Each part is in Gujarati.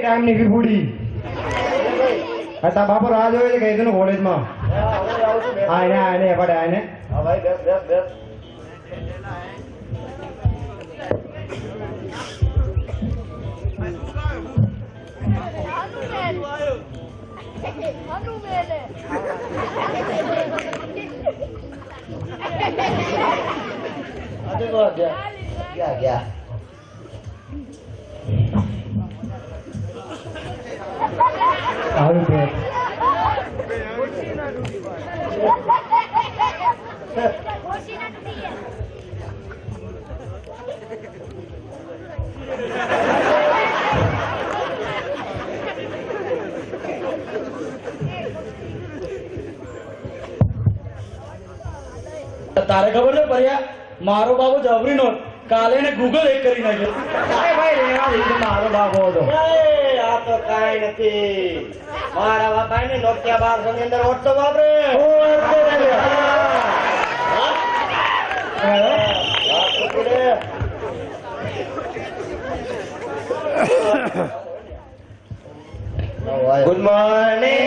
ટાઈમ ની વિભૂડી તા બાપો રાહ જોયો છે કઈ તું કોલેજમાં આને પડે આને હા ભાઈ બેસ બેસ બેસ આજે તો ગયા સારું છે તારે ખબર છે પરિયા મારો બાબુ જબરી નોટ કાલે ને ગૂગલ એક કરી નાખ્યો ભાઈ રેવા દીધું મારો બાપો હતો આ તો કાઈ નથી મારા બાપા ને નોકિયા 1200 ની અંદર ઓટો વાપરે ગુડ મોર્નિંગ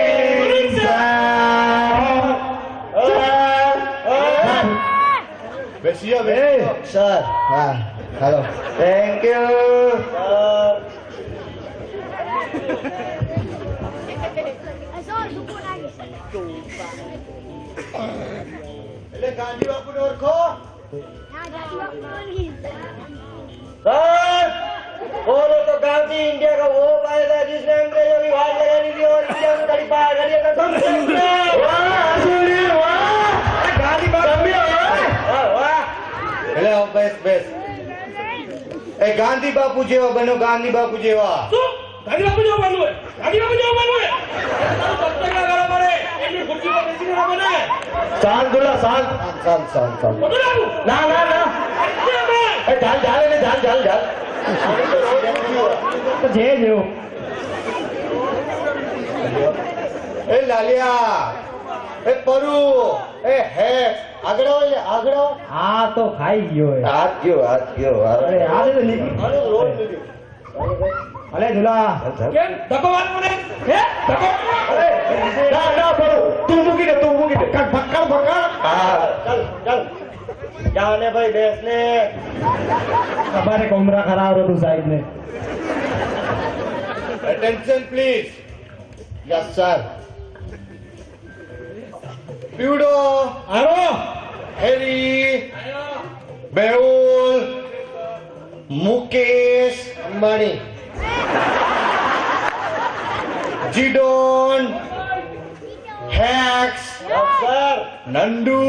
બેસીએ બે સર હા હેલો થેન્ક યુ એટલે ગાંધી બાપુ ને ઓળખો सर बोलो तो गांधी इंडिया का वो भाई था जिसने अंग्रेजों की बात लगानी थी और इंडिया में कड़ी पार करी था तुम गांधी बापू એટલે બેસ બેસ એ ગાંધી બાપુ જેવા બનો ગાંધી બાપુ જેવા ગાડી બાપુ જેવો બનવું હોય ગાડી બાપુ જેવો બનવું હોય સત્તર ના કરો પડે એમની ખુરશી પર બેસીને ના બને શાંત બોલા શાંત શાંત શાંત શાંત બધું લાવું ના ના ના એ ચાલ ચાલ એને ચાલ ચાલ ચાલ તો જે જેવું એ લાલિયા એ પરુ એ હે આગળ આગળ આ તો ખાઈ ગયો એ. હાથ ગયો અરે આ તો નીકળી અલે દુલા કેમ ધક્કો મારવો ને હે ધક્કો ના ના પરુ તું મૂકી દે કટ ભક્કડ હા ચાલ ચાલ જાને ભાઈ બેસ ને તમારે કોમરા ખરાબ હતું સાહેબ ને attention please yes sir Piudo આરો Harry Beul Mukesh Ambani Jidon Hex yes sir Nandu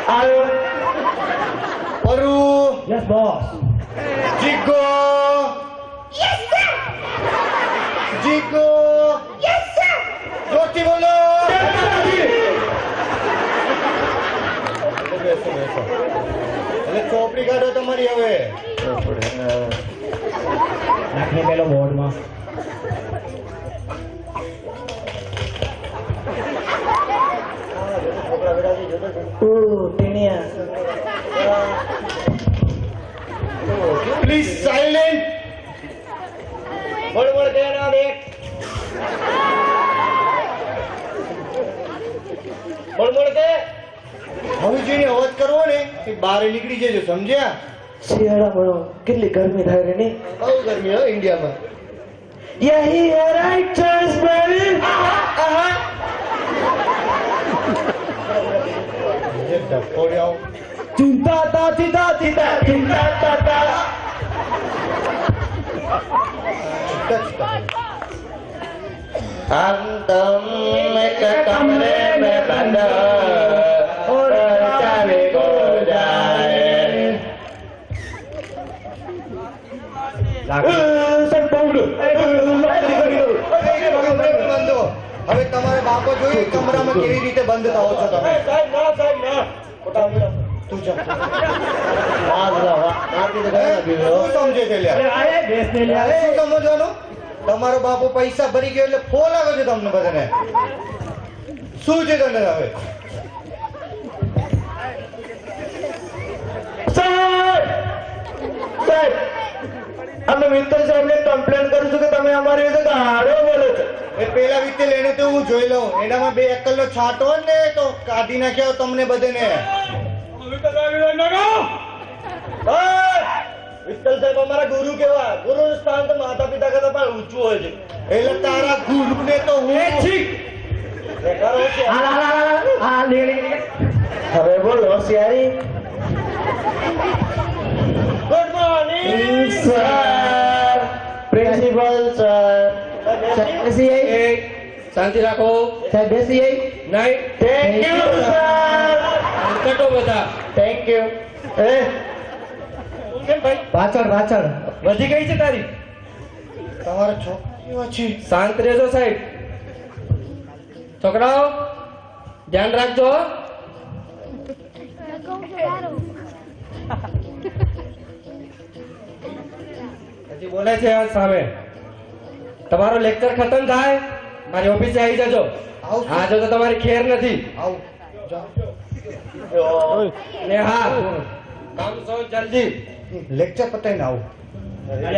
Al Paru yes boss Jigo yes sir Jigo yes sir Roti bolo એટલે ચોપડી કાઢો તમારી હવે નાખને પેલો બોર્ડમાં પ્લીઝ સાયલેન્ટ બોલ કે ના દેખ બોલ કે હવે જેને અવાજ કરવો ને એ બહાર નીકળી જજો સમજ્યા શિયાળામાં કેટલી ગરમી થાય રે નહીં બહુ ગરમી હો ઇન્ડિયામાં યહી હે રાઈટ ચોઇસ બેબી એ ધપોડ્યાઓ ચિંતા તા ચિંતા ચિંતા ચિંતા તા તા हम तुम एक कमरे में बंद और चले को जाए હવે તમારે બાપો જોઈએ કમરામાં કેવી રીતે બંધ થાઓ છો તમે તું જા શું સમજે છે લ્યા બેસને લે અરે શું સમજવાનું તમારો બાપો પૈસા ભરી ગયો એટલે ફોન આવે છે તમને બધાને શું છે તને હવે સાહેબ સાહેબ અમે મિત્તલ સાહેબને કમ્પ્લેન કરું છું કે તમે અમારી વિશે ગાળો બોલો છો. એ પેલા વિત્તેલ એને તો હું જોઈ લઉં એનામાં 2 અક્કલનો છાંટો હોય ને તો કાઢી નાખ્યા તમને બધાને. મિત્તલ સાહેબ અમારા ગુરુ કેવા? ગુરુનું સ્થાન તો માતા પિતા કરતા પણ ઊંચું હોય છે. એટલે તારા ગુરુને તો હું હવે બોલો હોશિયારી. Good morning sir, principal sir. શાંતિ રાખો. સાહેબ બેસી નહીં થેન્ક યુ સર. કટો બધા. Thank you. કેમ ભાઈ પાછળ પાછળ વધી ગઈ છે તારી? તમારા છોકરીઓ છે. શાંત રહેજો સાહેબ. છોકરાઓ ધ્યાન રાખજો. હજી બોલે છે આ સામે. તમારો લેક્ચર ખતમ થાય મારી ઓફિસે આવી જજો. આવું છું. હા જો તો તમારી ખેર નથી. આવ જાઓ. ને હા કામ સો જલ્દી. લેક્ચર પતાઈને આવું. આવડે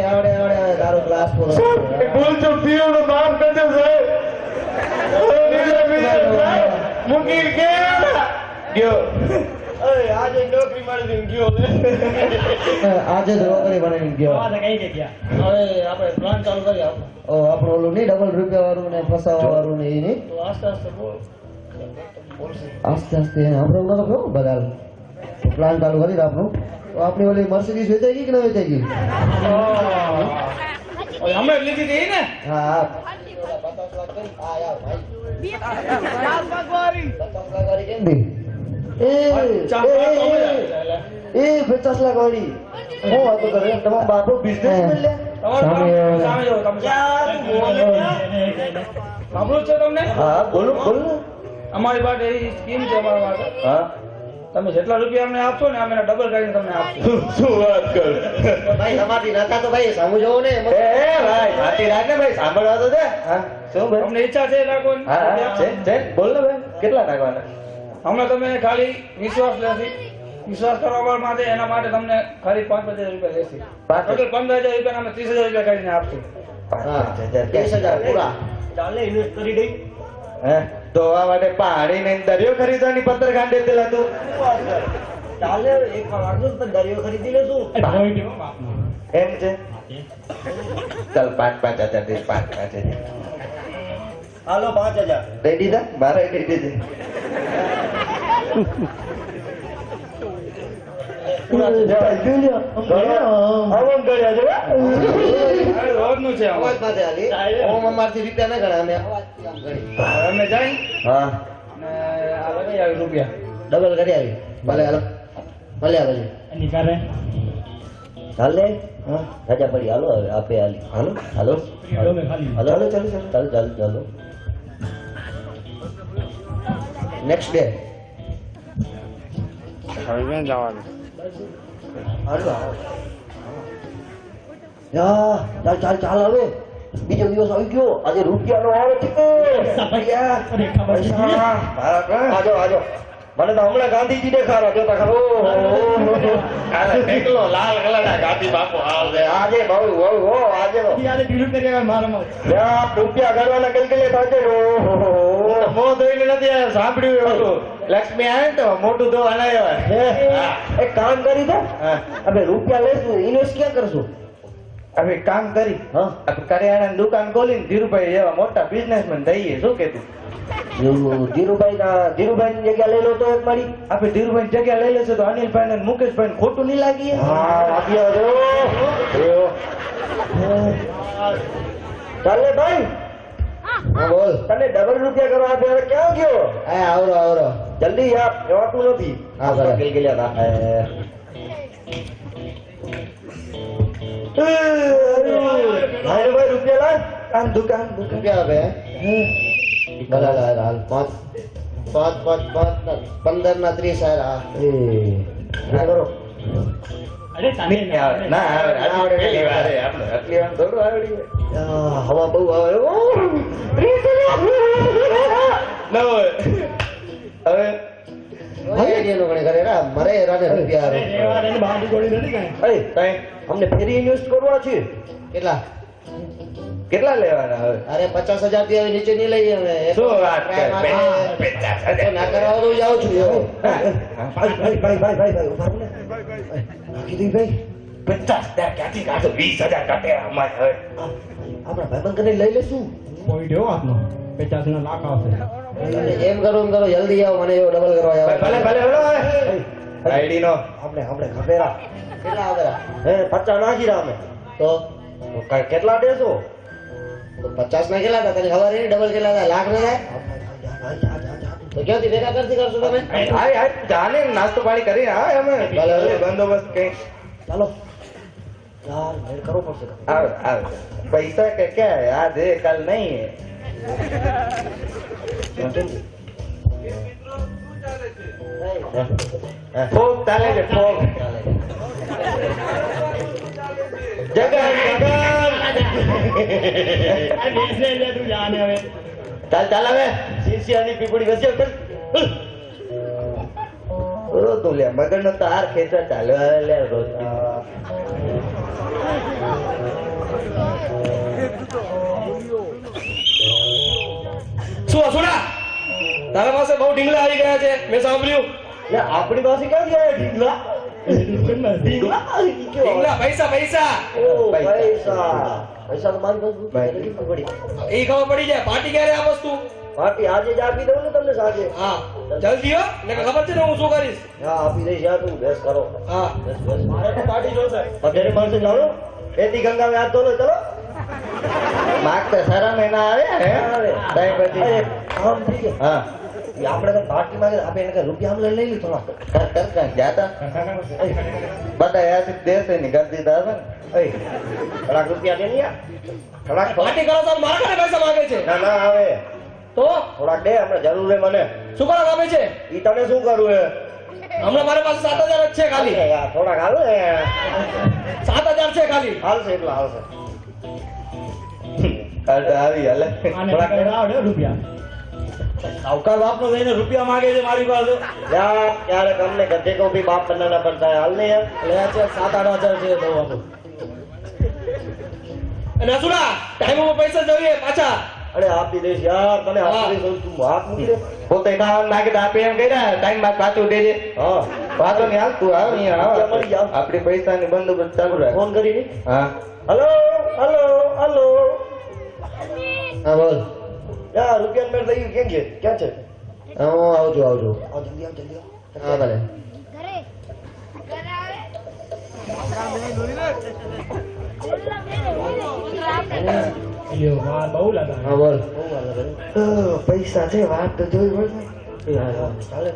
આવડે તારો ક્લાસ પૂરો ભૂલ ચૂક્યું નો માફ કરજો સાહેબ. મૂકી ગયો. આજે નોકરી મળી ગયો. આજે જ નોકરી બનાવી ગયો હવે આપણે પ્લાન ચાલુ કરીએ. ઓ આપણું ઓલું નહીં ડબલ રૂપિયા વાળું ને ફસાવા વાળું ને એ નહીં તો આસ્તે આસ્તે બોલ. આસ્તે આસ્તે આપણે ઓલો તો બધા પ્લાન ચાલુ કરી આપણું તો આપણી ઓલી મર્સિડીઝ વેચાઈ ગઈ કે ન વેચાઈ ગઈ અમે લીધી હતી ને. હા હા 50 લાખ વાળી કેમ દી એ 50 લાખ વાળી હું વાતો કરે તમારો બાપુ બિઝનેસ સાંભળું છે તમને? હા બોલો બોલો અમારી પાસે એવી સ્કીમ છે અમારા માટે. હા તમે જેટલા રૂપિયા અમને આપશો ને અમે ડબલ કરીને તમને આપશું. શું વાત કર? ભાઈ તમારી નાતા તો ભાઈ સામુ જોવો ને એ ભાઈ સાથી રાખ ને ભાઈ, સાંભળવા તો દે. હા શું ભાઈ? તમને ઈચ્છા છે રાખવાની? હા છે બોલ ને ભાઈ, કેટલા નાખવાના? હમણાં તમે ખાલી વિશ્વાસ લેશી. વિશ્વાસ કરવા માટે એના માટે તમને ખાલી 5,000 રૂપિયા લેશે. ટોટલ 15,000 રૂપિયા અમે 30,000 રૂપિયા કરીને આપશું. હા 30,000 પૂરા ચાલે ઇન્વેસ્ટ કરી દઈ. હે તો આ માટે પહાડી ને દરિયો ખરીદવાની પત્ર ગાંડે દેલા તું. ચાલે એક વાર વાગજો તો દરિયો ખરીદી લેશું એમ છે? ચાલ 5,000 દે, 5,000 હાલો 5,000 દઈ દીધા? બારે દઈ દીધી. રોજનું છે અવાજ પાસે આલી ઓમ અમારથી રૂપિયા ના ગણા અમે અવાજ કરી અમે જાય હા ને આ લગાઈ આવી રૂપિયા ડબલ કરી આવી ભલે હાલો ભલે હાલો ચાલે હા રાજા પડી હાલો હવે આપે હાલી હાલો હાલો હાલો હાલો ચાલો ચાલો ચાલો ચાલો ચાલો નેક્સ્ટ ડે હવે જવાનું. હાલો યા ચાલ ચાલ ચાલ હવે બીજો દિવસ આવી ગયો આજે રૂપિયાનો આવે છે આજો આજો મને તો હમણાં ગાંધીજી દેખાડો જોતા ખરો. એકલો લાલ કલરના ગાંધી બાપુ આવે આજે બહુ બહુ હો આજે તો રૂપિયા ગણવાના કલકલે થાશે. મો ધોઈને નથી સાંભળ્યું હતું. લક્ષ્મી આવે ને તો મોટું ધોવા આવ્યા. એક કામ કરી દો હા આપણે રૂપિયા લઈશું ઇન્વેસ્ટ ક્યાં કરશું હવે કામ કરી હા આપણે કરિયાણાની દુકાન ખોલીને ધીરુભાઈ એવા મોટા બિઝનેસમેન થઈએ. શું કેતું? ધીરુભાઈ ની જગ્યા લઈ લો તો એક મારી આપણે ધીરુભાઈ જગ્યા લઈ લેશું તો અનિલભાઈ ને મુકેશભાઈ ખોટું નહીં લાગીએ. ચાલે ભાઈ હા બોલ તને ડબલ રૂપિયા કરવા આપે હવે ક્યાં ગયો? હા આવરો આવરો જલ્દી આપ, જવાતું નથી. હા ભલે ગિલગિલિયા હતા. ભાઈ રૂપિયા લાવ. દુકાન રૂપિયા આપે ભલે હાલ હાલ 15 ના 30 હા કરો હવા બહુ આવે હવે આઈડિયા નો ગણે કરે રા મરે રાને રૂપિયા અરે, રેવા દે ને, બહારની ગોળી નથી કાંઈ. તઈ અમને ફેરી ઇન્વેસ્ટ કરવા છે કેટલા કેટલા લેવાના હવે અરે 50,000 થી હવે નીચે નહીં લઈએ હવે શું વાત કરે? હા. 50,000. તો ના કરાવો તો જાઉં છું હવે. ભાઈ ઉભા રહો ને. નાખી દઈ ભાઈ 50,000 ક્યાંથી કાઢો 20,000 કાઢે અમારે હવે આપણા ભાઈબંધ કરીને લઈ લેશું કોઈ દેવો આપનો 50 ના લાખ આવશે. એમ કરો જલ્દી આવો મને એવો ડબલ કરવા આવો ભલે ભલે ભલે આઈડી નો આપણે ખબેરા કેટલા આવે હે 50 નાખી રહ્યા અમે તો કેટલા દેશો 50 ના કેટલા હતા તને ખબર નહીં ડબલ કેટલા હતા લાખ ના થાય તો ક્યાંથી ભેગા કરતી કરશો તમે હાય જાને નાસ્તો પાણી કરી હા અમે બંદોબસ્ત કઈ ચાલો यार मेरे करो पर से पैसा का क्या है आज है कल नहीं है फोक डाले जे फोक जगह આ બેસને લે તું જાને હવે. चल चल હવે સીસીઆની પીપળી વચ્ચે ચલ રો તો લે મગરનો તાર ખેંચા ચાલે લે રોજ શું અસુરા તારા પાસે બહુ ઢીંગલા આવી ગયા છે મેં સાંભળ્યું લે આપણી પાસે ક્યાં ગયા ઢીંગલા ઢીંગલા ઢીંગલા પૈસા પૈસા ઓ પૈસા પૈસા તો મારી પાસે નથી પડી એ ખબર પડી જાય પાર્ટી ક્યારે આપસ તું પાર્ટી આજે જ આપી દઉં ને તમને સાંજે હા જલ્દી હો ને ખબર છે ને હું શું કરીશ હા આપી દઈશ યાર તું બેસ કરો હા બસ બસ મારે તો પાર્ટી જોશે. પગેરે મળશે ચાલો એથી ગંગા યાદ તો ચલો માગતા સારા મહિના આવે હે તાઈ પછી કામ થઈ ગયું હા આપણે તો પાર્ટી માં આપણે એને રૂપિયા આમ લઈ લી થોડા કર કર જાતા બધા યાદ દેશે ની ગરદી દા ને એ થોડાક રૂપિયા દે ને યાર થોડાક પાર્ટી કરો તો મારા ઘરે પૈસા માંગે છે ના ના આવે તો થોડાક દે હમણાં જરૂર હે મને શું કરવા આપે છે ઈ તને શું કરવું હે હમણાં મારી પાસે 7,000 જ છે ખાલી અરે યાર થોડાક હાલો ને 7,000 છે ખાલી હાલશે એટલા હાલશે આવી હાલે આને થોડાક કઈ આવડે રૂપિયા. સાવકાર બાપનો લઈને રૂપિયા માંગે છે મારી પાસે. यार क्यारक हमने गधे को भी बाप बनाना पड़ता है हाल नहीं है લે છે 7-8 હજાર છે દઉં આપું. અને અસુરા ટાઈમ ઉપર પૈસા જોઈએ પાછા अरे આપી દઈશ યાર તને આપી દઈશ તું હાથ મૂકી દે પોતે કામ નાખી તો આપે એમ કર્યા ટાઈમ બાદ પાછું દેજે હા વાતો નહીં હાલ તું આવ અહીંયા આવ આપણી પૈસાની બંદોબસ્ત ચાલુ રાખ ફોન કરી હા હેલો હેલો હેલો હા બોલ યાર રૂપિયા મેળ થઈ કેમ છે ક્યાં છે હા હું આવું છું આવ જલ્દી આવ હા ભલે લ્યો, માર બહુ લગાવે. હા બોલ પૈસા છે વાત તો જોઈ હોય ચાલે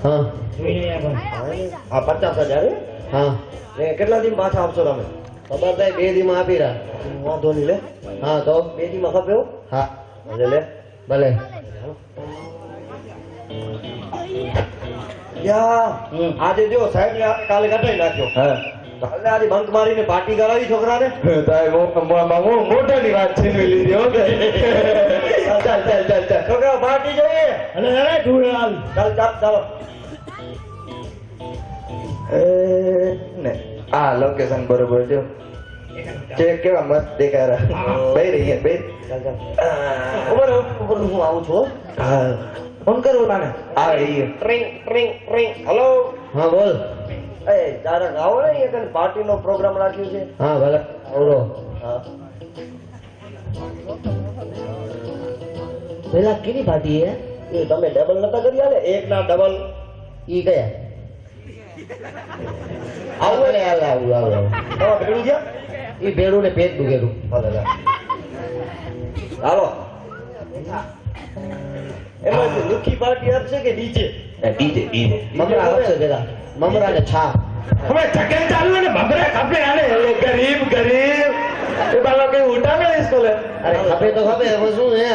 હા જોઈને યાર આ 50,000 હા ને કેટલા દિન પાછા આપશો તમે ખબર થાય 2 દી માં આપી રહ્યા વાંધો નહીં લે હા તો 2 દી માં ખપે હો હા લે લે ભલે યા આજે જો સાહેબ ને કાલે કટાઈ નાખ્યો હા કાલે આજે બંક મારીને પાર્ટી કરાવી છોકરાને મોટાની વાત છે લીધી હો ચાલ ચાલ ચાલ ચાલ છોકરા પાર્ટી જોઈએ અરે અરે તું હાલ. ચાલ ચાલ ચાલો ને આ લોકેશન બરોબર જો ચેક કેવા મસ્ત દેખાય રહ્યા બે રહી બે ચાલ ચાલ ઉપર હું આવું છું હા ફોન કરો તાને આ રહી ટ્રિંગ ટ્રિંગ ટ્રિંગ હેલો હા બોલ એ તારા આવો ને એક પાર્ટી નો પ્રોગ્રામ રાખ્યો છે હા ભલે આવરો હા પેલા કેની પાર્ટી હે એ તમે ડબલ નતા કરી આલે એક ના ડબલ ઈ કયા આવું ને હાલ આવું આવું તમારે ભેળું છે ઈ ભેડું ને પેટ દુખેલું ભલે લે હાલો એમાં લુખી પાર્ટી આપશે કે ડીજે ડીજે ડીજે મમરા આવશે પેલા મમરા ને છા હવે જગન ચાલુ ને ભમરા ખપે આને ગરીબ ગરીબ એ બાલા કઈ ઉઠાવે ઇસકો લે અરે ખપે તો ખપે હવે શું હે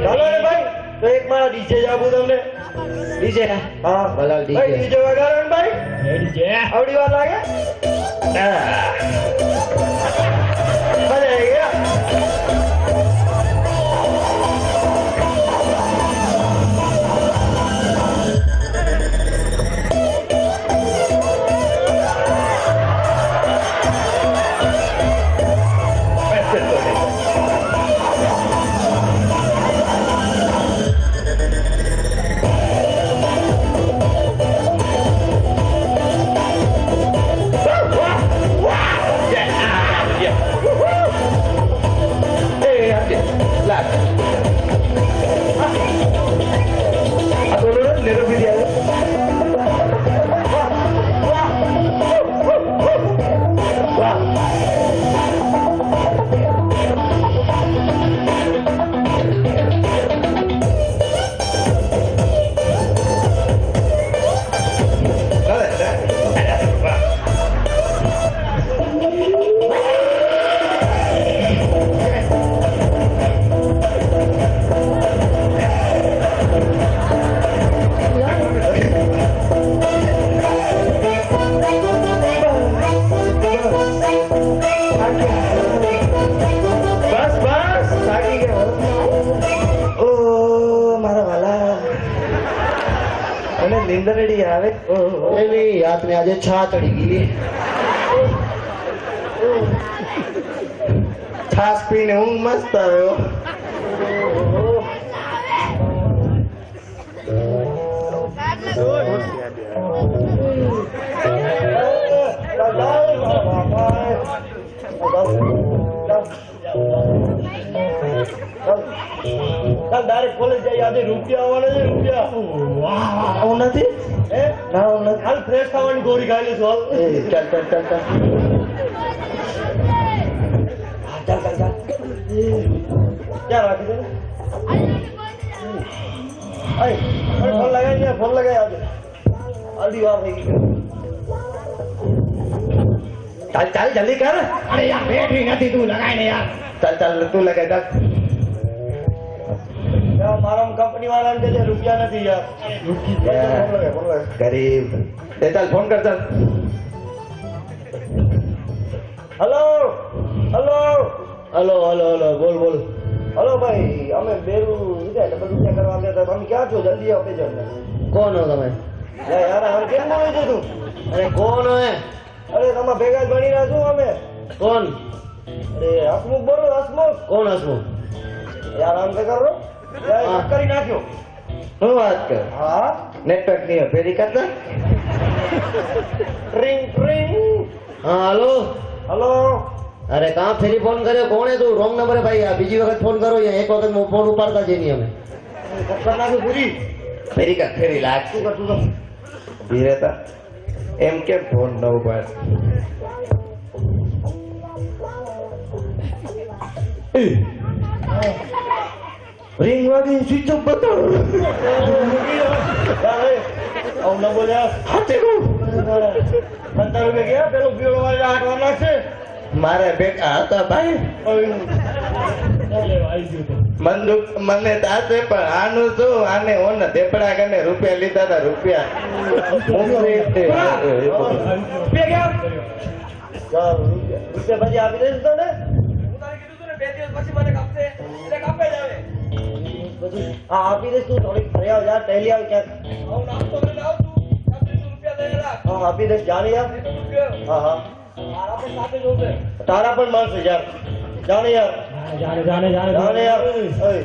ચાલો ને ભાઈ તો એક મારા ડીજે આપું તમને ડીજે હા ભલે ભાઈ ડીજે ડીજે વગાડો ને ભાઈ રેડી છે. આવડી વાર લાગે ભલે ગયા નીંદરડી આવે એની હાથને આજે છા ચડી ગઈ. છાસ પીને ઊંઘ મસ્ત આવ્યો. ડાયરેક્ટ કોલેજ જઈ આજે રૂપિયા આવવાના છે રૂપિયા આવું નથી હે ના આવું નથી હાલ ફ્રેશ થવાની ગોળી ખાઈ લઈશું હાલ ચાલ ચાલ ચાલ ચાલ હા ચાલ ચાલ ચાલ ક્યાં રાખી દે ફોન લગાવી ફોન લગાવી આવજો અડધી વાર થઈ ગઈ ચાલ ચાલ જલ્દી કર અરે યાર બેટરી નથી તું લગાય ને યાર ચાલ ચાલ તું લગાઈ ચાલ મારા કંપની વાળાને કે રૂપિયા નથી યાર ગરીબ એ ચાલ ફોન કર ચાલ hello hello hello hello hello બોલ બોલ હલો ભાઈ અમે બેરું ડબલ રૂપિયા કરવા આવ્યા હતા તમે ક્યાં છો જલ્દી આપે છો કોણ હો તમે? યાર હવે કેમ બોલું છું તું અરે કોણ હે? અરે તમે ભેગા જ બની રહ્યા છું અમે કોણ? અરે હસમુખ બોલો હસમુખ કોણ હસમુખ? યાર આમ કે કરો કરી નાખ્યો શું વાત કર? હા નેટવર્ક નહીં ફેરી કરતા. ટ્રિંગ ટ્રિંગ હા હાલો. હલો અરે કાં ફેરી ફોન કર્યો? કોણ હે તું? રોંગ નંબર હે ભાઈ. આ બીજી વખત ફોન કરો યા એક વખત ફોન ઉપાડતા જ નહીં અમે. નાખ્યું પૂરી ફેરી કર ફેરી લાગ. શું કરતું તો ધીરેતા એમ કેમ ફોન ન ઉપાડ? રિંગ વાગી સ્વિચ ઓફ બતાવો આવું ન બોલ્યા હાથે કહું 15 રૂપિયા ગયા પેલો પીળો વાળો આટવા નાખશે મારે બેટા હતા ભાઈ. બંદૂક મને તાસે પણ આનું શું? આને ઓન દેપડા કરીને રૂપિયા લીધા હતા રૂપિયા. રૂપિયા પછી આપી દઈશ તો ને હા આપી દઈશ તું થોડીક ફરી આવ યાર પહેલી આવ ક્યાંક હા આપી દઈશ જાણી યાર હા હા તારા પણ મળશે યાર જાણે યાર જાણે યાર ઓય.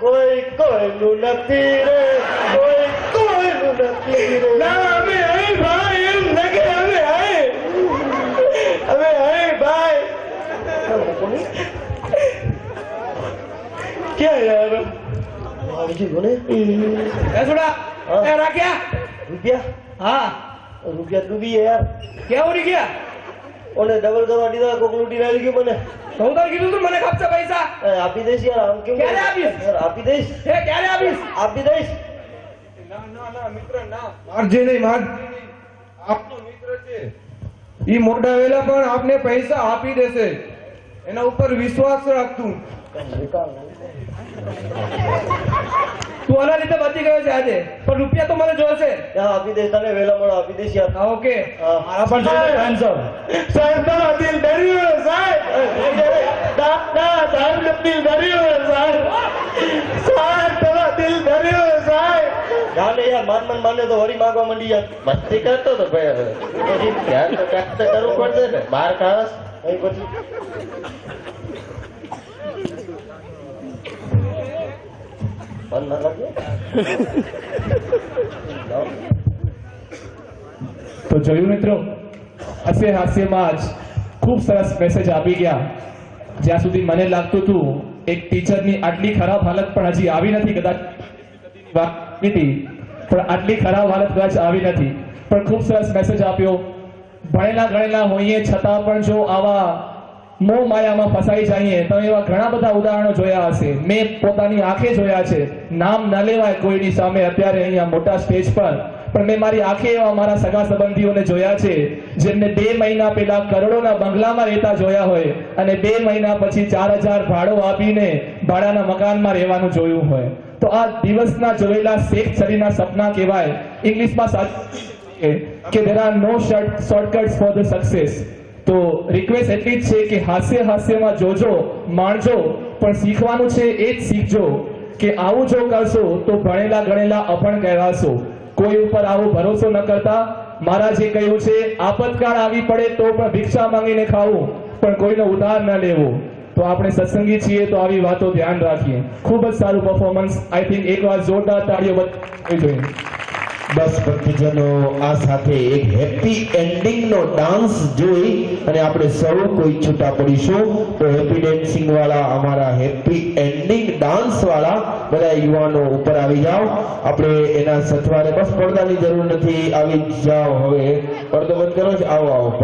કોઈ કોઈનું નથી રે કોઈ કોઈનું નથી રે ના અમે અહીં ભાઈ એમ નકે અમે અહીં ભાઈ ક્યાં યાર બીજું કોને એ છોડા એ રાખ્યા રૂપિયા હા રૂપિયા ડૂબી યાર ક્યાં ઉડી ગયા ઓને ડબલ કરવા દીધા કોક લૂંટી ના ગયું મને તો હું તારે કીધું તું મને કાપશે પૈસા આપી દઈશ યાર આમ કેમ ક્યારે આપીશ? યાર આપી દઈશ એ ક્યારે આપીશ આપી દઈશ મારજે નહીં માર આપનો મિત્ર છે ઈ મોટા વેલા પણ આપને પૈસા આપી દેશે એના ઉપર વિશ્વાસ રાખતું તું આના લીધે બચી ગયો છે આજે પણ રૂપિયા તો મને જોશે આપી દઈશ તને વેલા મળો આપી દઈશ યાર હા ઓકે હા. મારા પણ જોશે આન્સર સાહેબ તારા દિલ ડર્યું સાહેબ તારું દિલ ધર્યું સાહેબ સાહેબ તારા દિલ ડર્યું સાહેબ જાને યાર માને તો વરી માંગવા માંડી યાર મસ્તી કરતો તો ભાઈ. ધ્યાન તો કાંઈક તો કરવું પડશે ને. બાર ખાસ અહીં પછી બંધ ના કરજે તો જોયું મિત્રો, હાસ્યમાં જ ખૂબ સરસ મેસેજ આપી ગયા. જ્યાં સુધી મને લાગતું હતું એક ટીચરની આટલી ખરાબ હાલત પણ હજી આવી નથી, કદાચ વાત હતી પણ આટલી ખરાબ હાલત કદાચ આવી નથી, પણ ખૂબ સરસ મેસેજ આપ્યો. ભણેલા ગણેલા હોઈએ છતાં પણ જો આવા મોહ માયામાં ફસાઈ જઈએ, તમે એવા ઘણા બધા ઉદાહરણો જોયા હશે, મેં પોતાની આંખે જોયા છે. નામ ન લેવાય કોઈની સામે અત્યારે અહીંયા મોટા સ્ટેજ પર, પણ મેં મારી આંખે એવા મારા સગા સંબંધીઓને જોયા છે જેમને 2 મહિના પહેલા કરોડોના બંગલામાં રહેતા જોયા હોય અને 2 મહિના પછી 4000 ભાડો આપીને ભાડાના મકાનમાં રહેવાનું જોયું હોય. તો આ દિવસના જોયેલા શેખ છરીના સપના કહેવાય. ઇંગ્લિશમાં કે there are no shortcuts for the success. તો રિક્વેસ્ટ એટલી જ છે કે હાસ્યમાં જોજો, માણજો, પણ શીખવાનું છે એ જ શીખજો કે આવું જો કરશો તો ભણેલા ગણેલા અભણ કહેવાશો. કોઈ ઉપર આવો ભરોસો ન કરતા. મારા જે કહ્યું છે, આપતકાળ આવી પડે તો પણ ભિક્ષા માંગીને ખાવું, પણ કોઈનો ઉધાર ન લેવો. તો આપણે સત્સંગી છીએ તો આવી વાતો ધ્યાન રાખીએ. ખૂબ જ સારું પરફોર્મન્સ. આઈ થિંક એકવાર જોરદાર તાળીઓ બજાવવી જોઈએ. બસ ભક્તજનો, આ સાથે એક હેપી એન્ડિંગ નો ડાન્સ જોઈ અને આપણે સૌ કોઈ છૂટા પડીશું. તો હેપી ડેન્સિંગ વાળા, અમારા હેપી એન્ડિંગ ડાન્સ વાળા બધા યુવાનો ઉપર આવી જાઓ. આપણે એના સથવારે બસ પડદાની જરૂર નથી, આવી જ જાઓ. હવે પડદો બંધ કરો. આવો આવો.